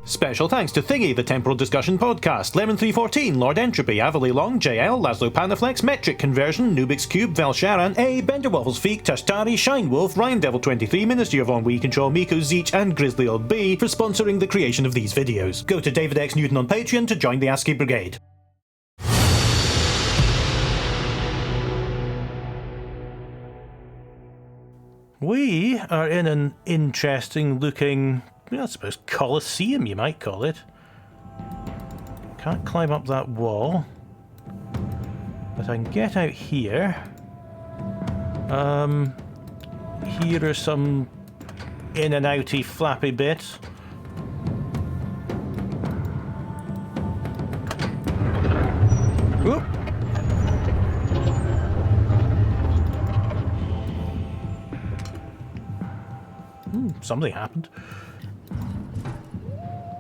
Special thanks to Thingy, the Temporal Discussion Podcast, Lemon314, Lord Entropy, Avali Long, JL, Laszlo Panaflex, Metric Conversion, Nubix Cube, Velsharan, A, Benderwaffles Feek, Tashtari, Shinewolf, Ryan Devil 23, Ministry of Ennui Control, Miko Zeech, and Grizzly Old B for sponsoring the creation of these videos. Go to David X Newton on Patreon to join the ASCII Brigade. We are in an interesting looking, I suppose, Colosseum you might call it. Can't climb up that wall, but I can get out here. Here are some in and outy flappy bits. Whoop. Something happened.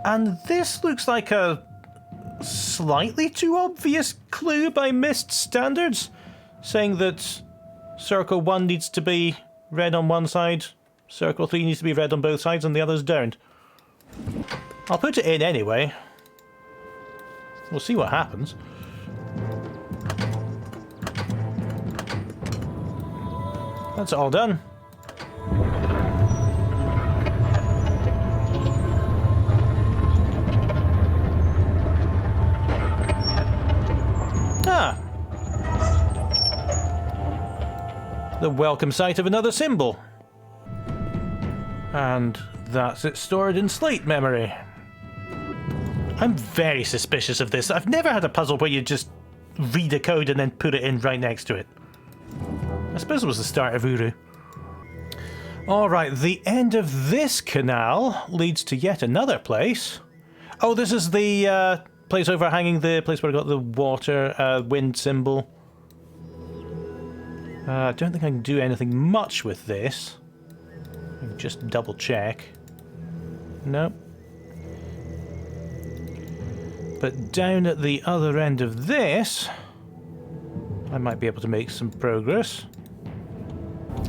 And this looks like a slightly too obvious clue by Myst standards, saying that Circle 1 needs to be red on one side, Circle 3 needs to be red on both sides, and the others don't. I'll put it in anyway. We'll see what happens. That's all done. The welcome sight of another symbol. And that's it stored in slate memory. I'm very suspicious of this. I've never had a puzzle where you just read a code and then put it in right next to it. I suppose it was the start of Uru. Alright, the end of this canal leads to yet another place. Oh, this is the place overhanging the place where I got the water wind symbol. I don't think I can do anything much with this. Just double check. Nope. But down at the other end of this, I might be able to make some progress.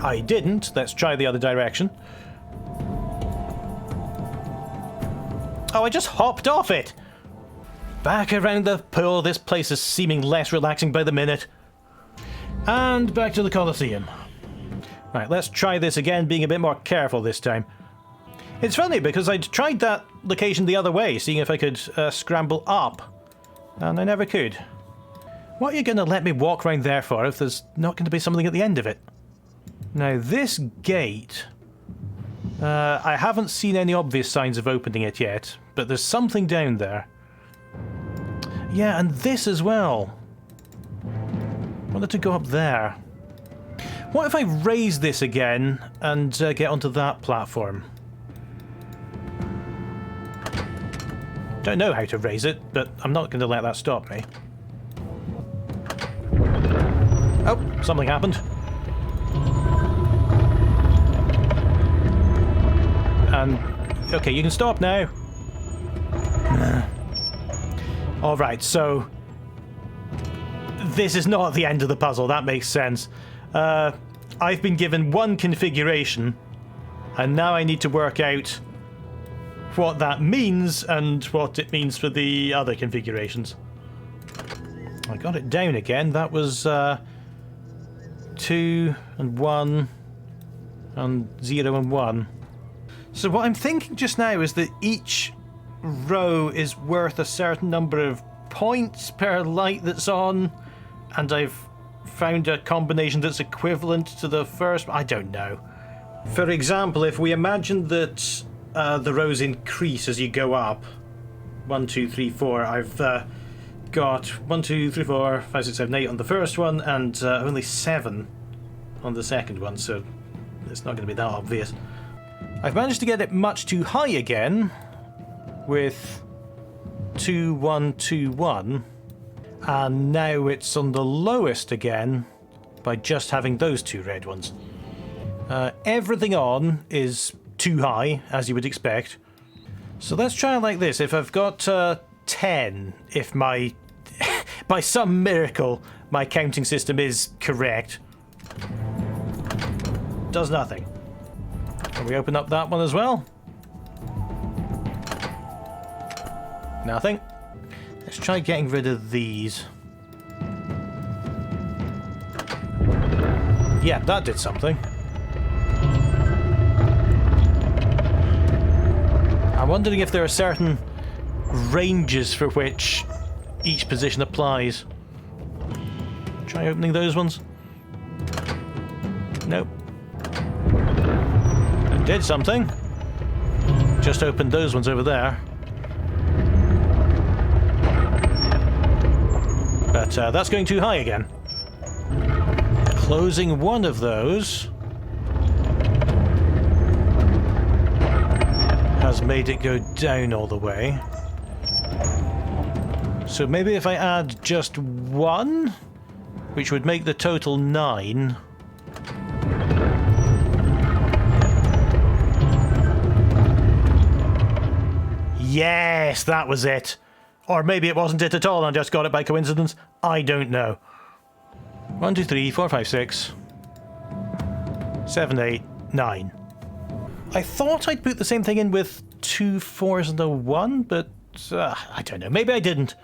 I didn't. Let's try the other direction. Oh, I just hopped off it! Back around the pool, this place is seeming less relaxing by the minute. And back to the Colosseum. Right, let's try this again, being a bit more careful this time. It's funny because I'd tried that location the other way, seeing if I could scramble up, and I never could. What are you going to let me walk around there for if there's not going to be something at the end of it? Now this gate, I haven't seen any obvious signs of opening it yet, but there's something down there. Yeah, and this as well. Wanted to go up there. What if I raise this again and get onto that platform? Don't know how to raise it, but I'm not going to let that stop me. Oh, something happened. And okay, you can stop now. Alright, so this is not the end of the puzzle, that makes sense. I've been given one configuration, and now I need to work out what that means and what it means for the other configurations. I got it down again. That was 2 and 1 and 0 and 1. So what I'm thinking just now is that each row is worth a certain number of points per light that's on, and I've found a combination that's equivalent to the first. I don't know. For example, if we imagine that the rows increase as you go up, 1, 2, 3, 4, I've got 1, 2, 3, 4, 5, 6, 7, 8 on the first one, and only 7 on the second one, so it's not going to be that obvious. I've managed to get it much too high again with 2, 1, 2, 1. And now it's on the lowest again by just having those 2 red ones. Everything on is too high, as you would expect. So let's try it like this. If I've got 10, if my by some miracle my counting system is correct, does nothing. Can we open up that one as well? Nothing. Let's try getting rid of these. Yeah, that did something. I'm wondering if there are certain ranges for which each position applies. Try opening those ones. Nope. It did something. Just opened those ones over there. But that's going too high again. Closing one of those has made it go down all the way. So maybe if I add just one, which would make the total 9. Yes, that was it. Or maybe it wasn't it at all and I just got it by coincidence. I don't know. 1, 2, 3, 4, 5, 6, 7, 8, 9. I thought I'd put the same thing in with 2 4s and a 1, but I don't know. Maybe I didn't.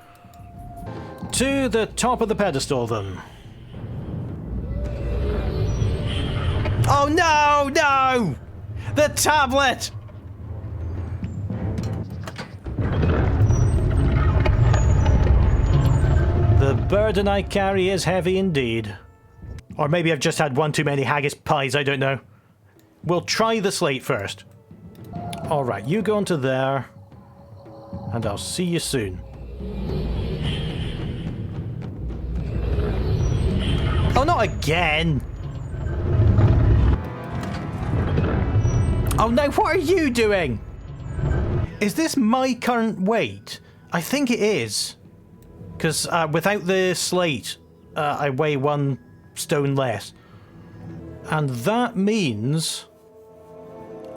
To the top of the pedestal, then. Oh no, no! The tablet! The burden I carry is heavy indeed. Or maybe I've just had one too many haggis pies, I don't know. We'll try the slate first. Alright, you go onto there. And I'll see you soon. Oh, not again! Oh no, what are you doing? Is this my current weight? I think it is. Because without the slate, I weigh 1 stone less. And that means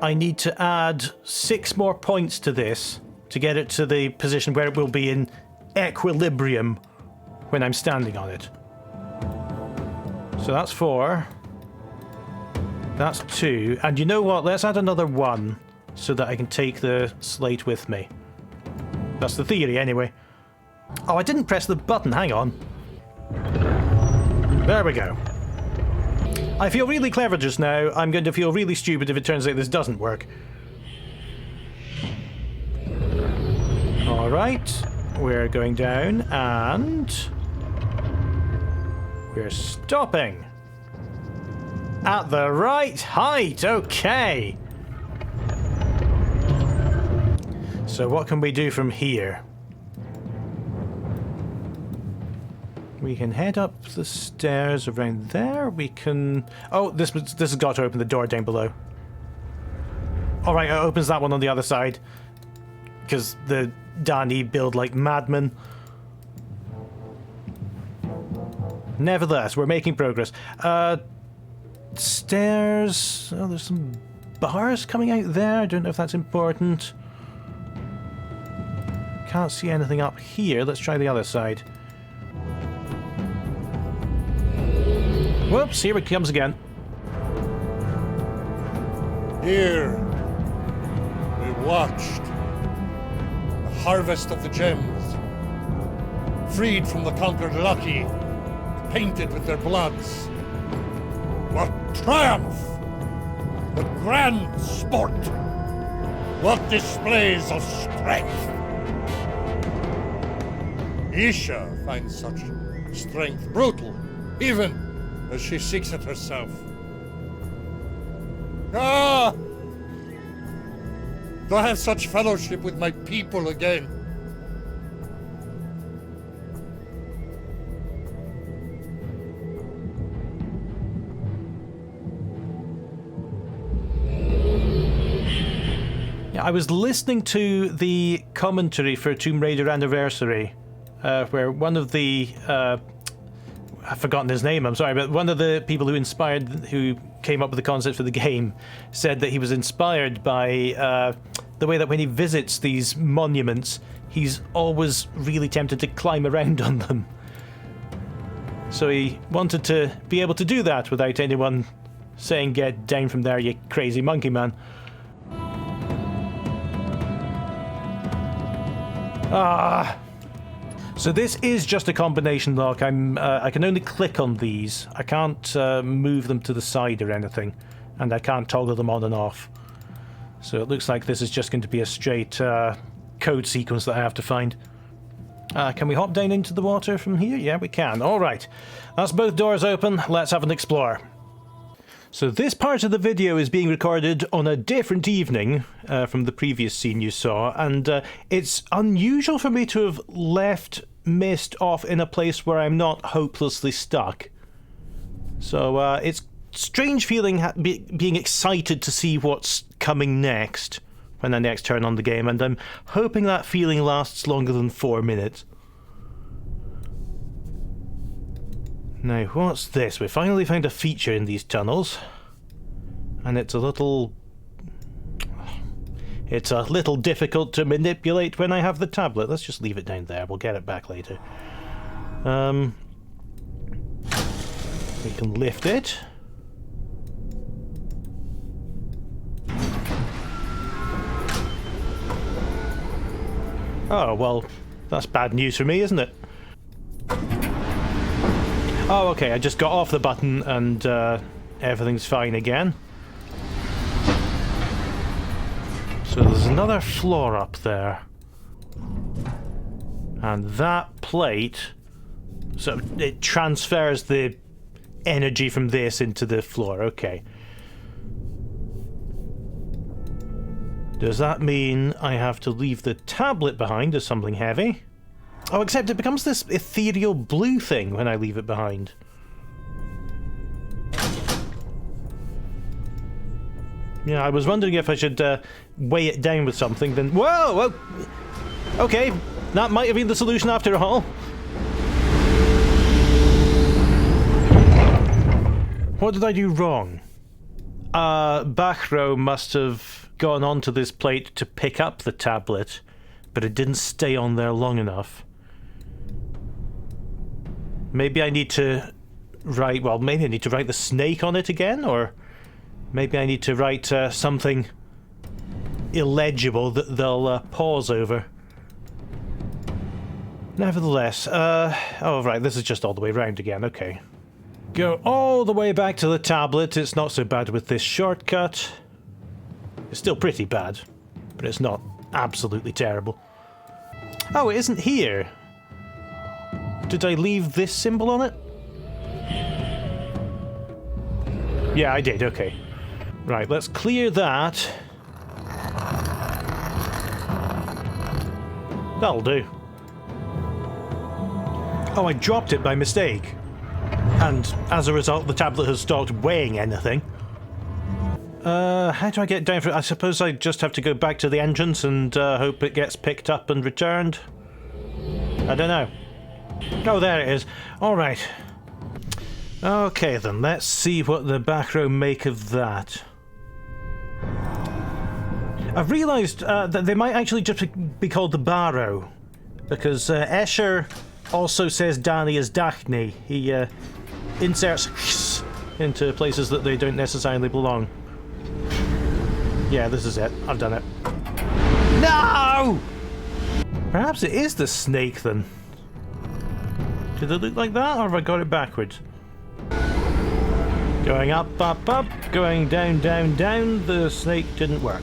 I need to add 6 more points to this to get it to the position where it will be in equilibrium when I'm standing on it. So that's 4. That's 2. And you know what? Let's add another 1 so that I can take the slate with me. That's the theory anyway. Oh, I didn't press the button. Hang on. There we go. I feel really clever just now. I'm going to feel really stupid if it turns out this doesn't work. Alright. We're going down and we're stopping. At the right height. Okay. So what can we do from here? We can head up the stairs around there. We can... Oh, this has got to open the door down below. Alright, it opens that one on the other side. Because the Dani build like madmen. Nevertheless, we're making progress. Stairs... Oh, there's some bars coming out there. I don't know if that's important. Can't see anything up here. Let's try the other side. Whoops, here it comes again. Here, we watched the harvest of the gems, freed from the conquered lucky, painted with their bloods. What triumph! What grand sport! What displays of strength! Isha finds such strength brutal, even as she seeks it herself. Ah! Do I have such fellowship with my people again? Yeah, I was listening to the commentary for Tomb Raider Anniversary, where one of the I've forgotten his name, I'm sorry, but one of the people who came up with the concept for the game said that he was inspired by the way that when he visits these monuments, he's always really tempted to climb around on them. So he wanted to be able to do that without anyone saying, "Get down from there, you crazy monkey man." Ah! So this is just a combination lock. I can only click on these. I can't move them to the side or anything. And I can't toggle them on and off. So it looks like this is just going to be a straight code sequence that I have to find. Can we hop down into the water from here? Yeah, we can. Alright. That's both doors open. Let's have an explore. So this part of the video is being recorded on a different evening from the previous scene you saw, and it's unusual for me to have left Myst off in a place where I'm not hopelessly stuck. So it's strange feeling being excited to see what's coming next when I next turn on the game, and I'm hoping that feeling lasts longer than 4 minutes. Now, what's this? We finally found a feature in these tunnels. And it's a little difficult to manipulate when I have the tablet. Let's just leave it down there. We'll get it back later. We can lift it. Oh, well, that's bad news for me, isn't it? Oh, okay, I just got off the button and everything's fine again. So there's another floor up there. And that plate, so it transfers the energy from this into the floor, okay. Does that mean I have to leave the tablet behind as something heavy? Oh, except it becomes this ethereal blue thing when I leave it behind. Yeah, I was wondering if I should weigh it down with something, then... Whoa! Okay, that might have been the solution after all. What did I do wrong? Barrow must have gone onto this plate to pick up the tablet, but it didn't stay on there long enough. Maybe I need to write... Well, maybe I need to write the snake on it again, or... Maybe I need to write something illegible that they'll pause over. Nevertheless, oh right, this is just all the way round again, okay. Go all the way back to the tablet. It's not so bad with this shortcut. It's still pretty bad, but it's not absolutely terrible. Oh, it isn't here. Did I leave this symbol on it? Yeah, I did, okay. Right, let's clear that. That'll do. Oh, I dropped it by mistake. And as a result, the tablet has stopped weighing anything. How do I get down for it? I suppose I just have to go back to the entrance and hope it gets picked up and returned. I don't know. Oh, there it is. Alright. Okay then, let's see what the Barrow make of that. I've realised that they might actually just be called the Barrow, because Escher also says Danny as Daphne. He inserts into places that they don't necessarily belong. Yeah, this is it. I've done it. No! Perhaps it is the snake then. Did it look like that, or have I got it backwards? Going up, up, up, going down, down, down. The snake didn't work.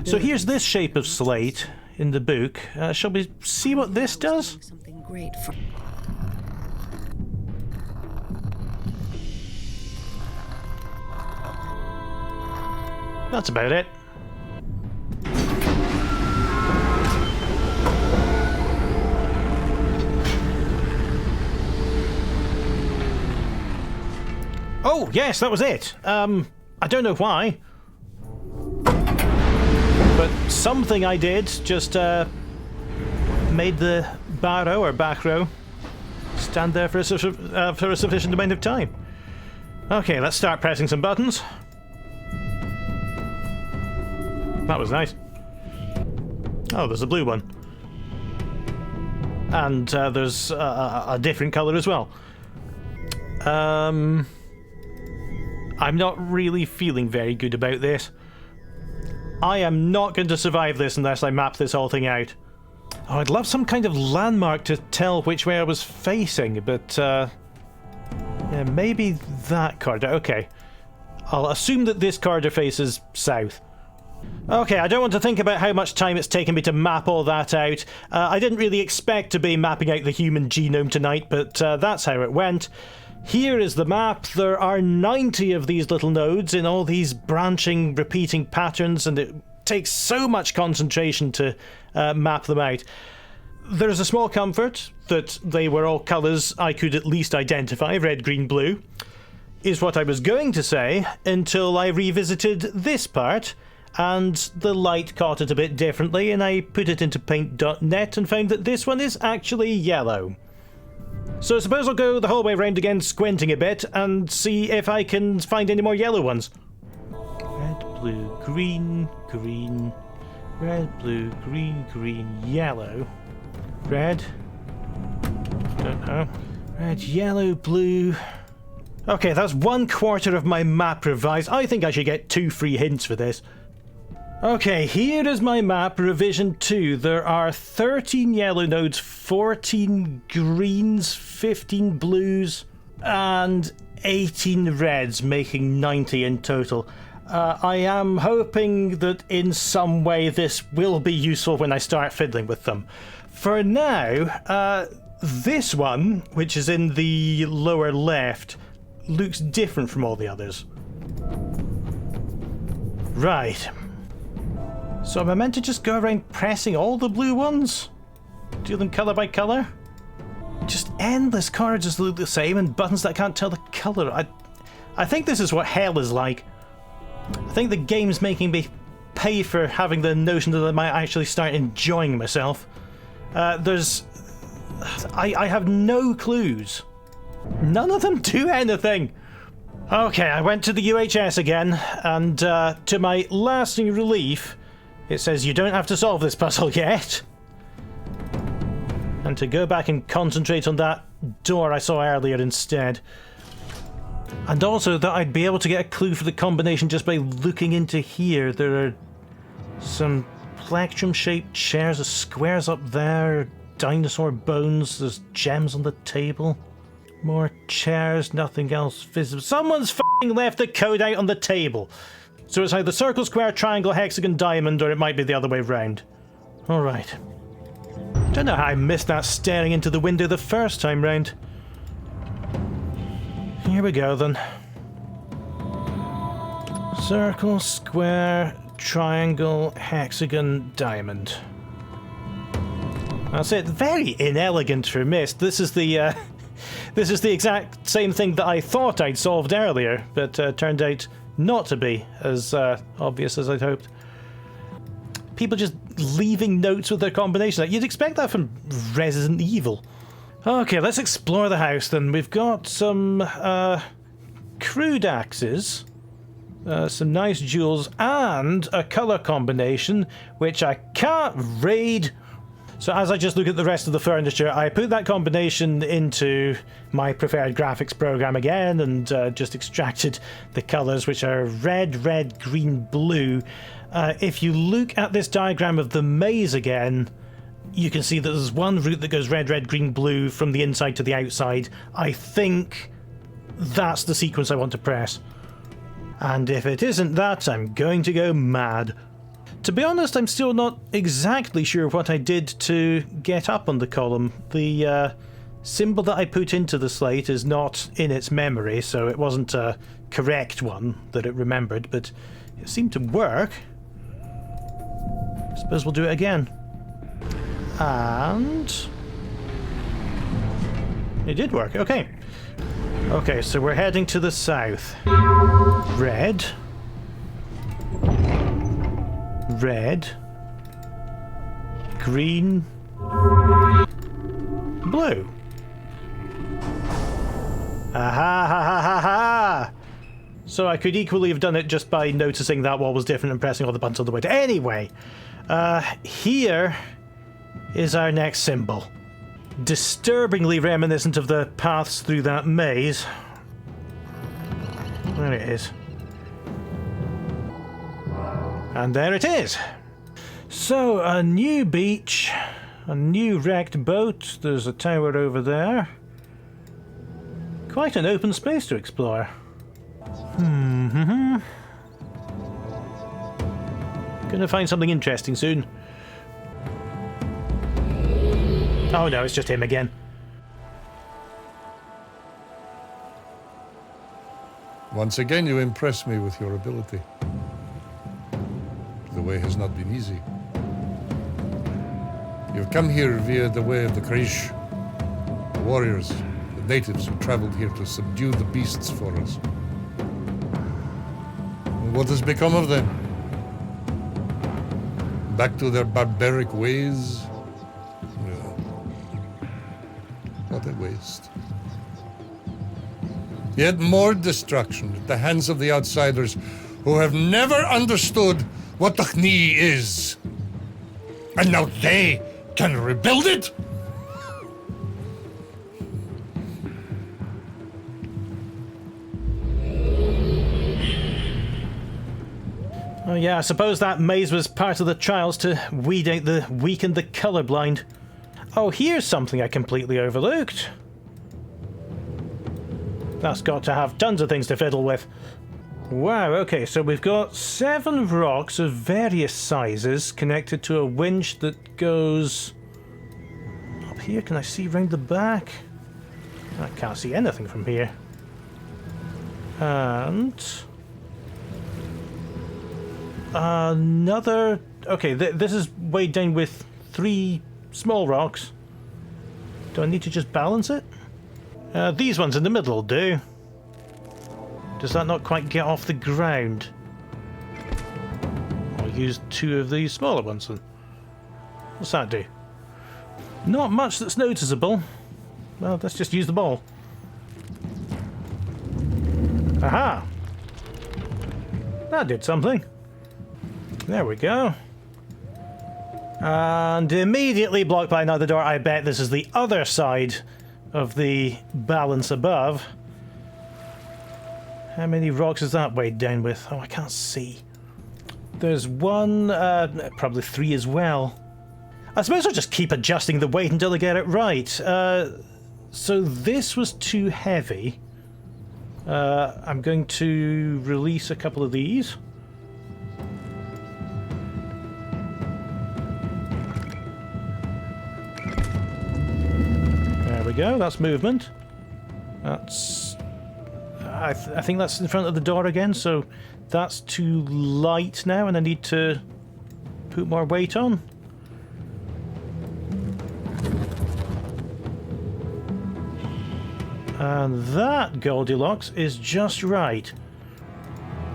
So here's this shape of slate in the book. Shall we see what this does? Something great for... That's about it. Oh, yes, that was it. I don't know why. But something I did just made the Barrow stand there for a sufficient amount of time. Okay, let's start pressing some buttons. That was nice. Oh, there's a blue one. and there's a different colour as well. I'm not really feeling very good about this. I am not going to survive this unless I map this whole thing out. Oh, I'd love some kind of landmark to tell which way I was facing, but yeah, maybe that corridor. Okay, I'll assume that this corridor faces south. Okay, I don't want to think about how much time it's taken me to map all that out. I didn't really expect to be mapping out the human genome tonight, but that's how it went. Here is the map. There are 90 of these little nodes in all these branching, repeating patterns, and it takes so much concentration to map them out. There's a small comfort that they were all colours I could at least identify, red, green, blue, is what I was going to say until I revisited this part, and the light caught it a bit differently, and I put it into paint.net and found that this one is actually yellow. So I suppose I'll go the whole way around again, squinting a bit, and see if I can find any more yellow ones. Red, blue, green, green, red, blue, green, green, yellow, red, don't know, red, yellow, blue. Okay, that's 1/4 of my map revised. I think I should get 2 free hints for this. Okay, here is my map, revision 2. There are 13 yellow nodes, 14 greens, 15 blues, and 18 reds, making 90 in total. I am hoping that in some way this will be useful when I start fiddling with them. For now, this one, which is in the lower left, looks different from all the others. Right. So am I meant to just go around pressing all the blue ones? Do them colour by colour? Just endless corridors that look the same and buttons that I can't tell the colour. I think this is what hell is like. I think the game's making me pay for having the notion that I might actually start enjoying myself. I have no clues. None of them do anything. Okay, I went to the UHS again, and to my lasting relief, it says you don't have to solve this puzzle yet. And to go back and concentrate on that door I saw earlier instead. And also that I'd be able to get a clue for the combination just by looking into here. There are some plectrum-shaped chairs, there's squares up there, dinosaur bones, there's gems on the table. More chairs, nothing else visible. Someone's f***ing left the code out on the table. So it's either circle, square, triangle, hexagon, diamond, or it might be the other way round. Alright. Don't know how I missed that staring into the window the first time round. Here we go then. Circle, square, triangle, hexagon, diamond. That's it. Very inelegant for Myst. This is the exact same thing that I thought I'd solved earlier, but turned out not to be as obvious as I'd hoped. People just leaving notes with their combination. You'd expect that from Resident Evil. Okay, let's explore the house then. We've got some crude axes, some nice jewels, and a colour combination which I can't read. So as I just look at the rest of the furniture, I put that combination into my preferred graphics program again and just extracted the colours, which are red, red, green, blue. If you look at this diagram of the maze again, you can see that there's one route that goes red, red, green, blue from the inside to the outside. I think that's the sequence I want to press. And if it isn't that, I'm going to go mad. To be honest, I'm still not exactly sure what I did to get up on the column. The symbol that I put into the slate is not in its memory, so it wasn't a correct one that it remembered, but it seemed to work. I suppose we'll do it again. And it did work. Okay. Okay, so we're heading to the south. Red. Red. Green. Blue. Aha, ha, ha, ha, ha! So I could equally have done it just by noticing that wall was different and pressing all the buttons on the way. Anyway, here is our next symbol. disturbingly reminiscent of the paths through that maze. There it is. And there it is. So, a new beach, a new wrecked boat, there's a tower over there. Quite an open space to explore. Gonna find something interesting soon. Oh no, it's just him again. Once again, you impress me with your ability. The way has not been easy. You've come here via the way of the Krish, the warriors, the natives who traveled here to subdue the beasts for us. And what has become of them? Back to their barbaric ways? What a waste. Yet more destruction at the hands of the outsiders who have never understood what the Khni is. And now they can rebuild it? Oh yeah, I suppose that maze was part of the trials to weed out the weak and the colorblind. Oh, here's something I completely overlooked. That's got to have tons of things to fiddle with. Wow, okay, so we've got 7 rocks of various sizes connected to a winch that goes up here. Can I see round the back? I can't see anything from here. And another... Okay, this is weighed down with 3 small rocks. Do I need to just balance it? These ones in the middle will do. Does that not quite get off the ground? I'll use 2 of these smaller ones then. What's that do? Not much that's noticeable. Well, let's just use the ball. Aha! That did something. There we go. And immediately blocked by another door. I bet this is the other side of the balance above. How many rocks is that weighed down with? Oh, I can't see. There's 1, probably 3 as well. I suppose I'll just keep adjusting the weight until I get it right. So this was too heavy. I'm going to release a couple of these. There we go, that's movement. That's... I think that's in front of the door again, so that's too light now and I need to put more weight on. And that, Goldilocks, is just right.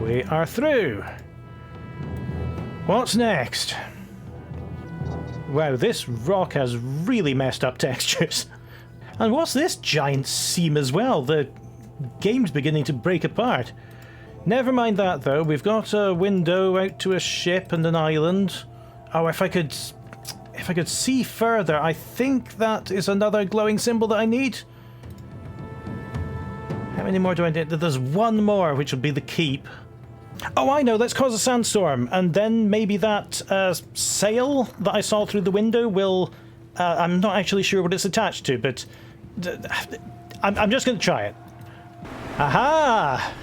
We are through. What's next? Wow, this rock has really messed up textures. And what's this giant seam as well? The game's beginning to break apart. Never mind that though, we've got a window out to a ship and an island. Oh, if I could see further, I think that is another glowing symbol that I need. How many more do I need? There's 1 more, which will be the keep. Oh, I know, let's cause a sandstorm, and then maybe that sail that I saw through the window will... I'm not actually sure what it's attached to, but... I'm just going to try it. Aha!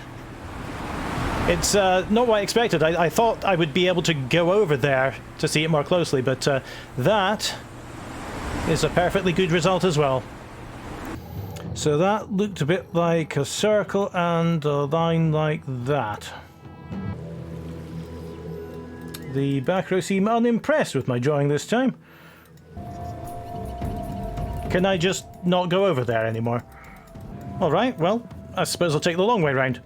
It's not what I expected. I thought I would be able to go over there to see it more closely, but that is a perfectly good result as well. So that looked a bit like a circle and a line like that. The back row seem unimpressed with my drawing this time. Can I just not go over there anymore? Alright, well, I suppose I'll take the long way round.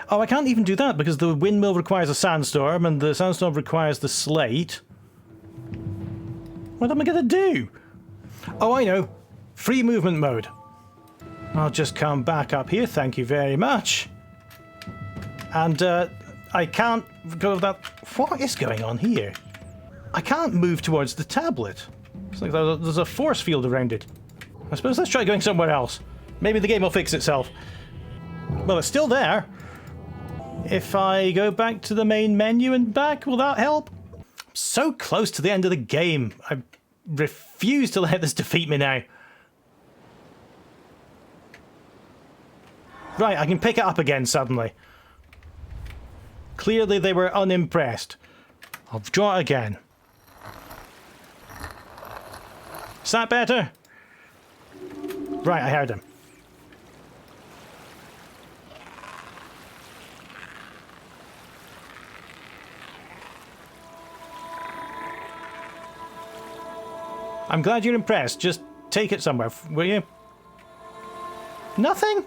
Oh, I can't even do that because the windmill requires a sandstorm and the sandstorm requires the slate. What am I going to do? Oh, I know. Free movement mode. I'll just come back up here, thank you very much. And I can't go that... What is going on here? I can't move towards the tablet. It's like there's a force field around it. I suppose let's try going somewhere else. Maybe the game will fix itself. Well, it's still there. If I go back to the main menu and back, will that help? I'm so close to the end of the game. I refuse to let this defeat me now. Right, I can pick it up again suddenly. Clearly they were unimpressed. I'll draw it again. Is that better? Right, I heard him. I'm glad you're impressed. Just take it somewhere, will you? Nothing?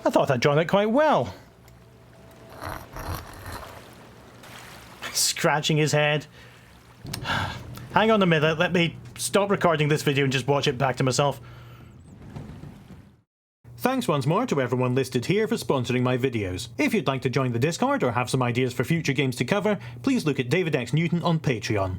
I thought I'd drawn it quite well. Scratching his head. Hang on a minute, let me stop recording this video and just watch it back to myself. Thanks once more to everyone listed here for sponsoring my videos. If you'd like to join the Discord or have some ideas for future games to cover, please look at David X Newton on Patreon.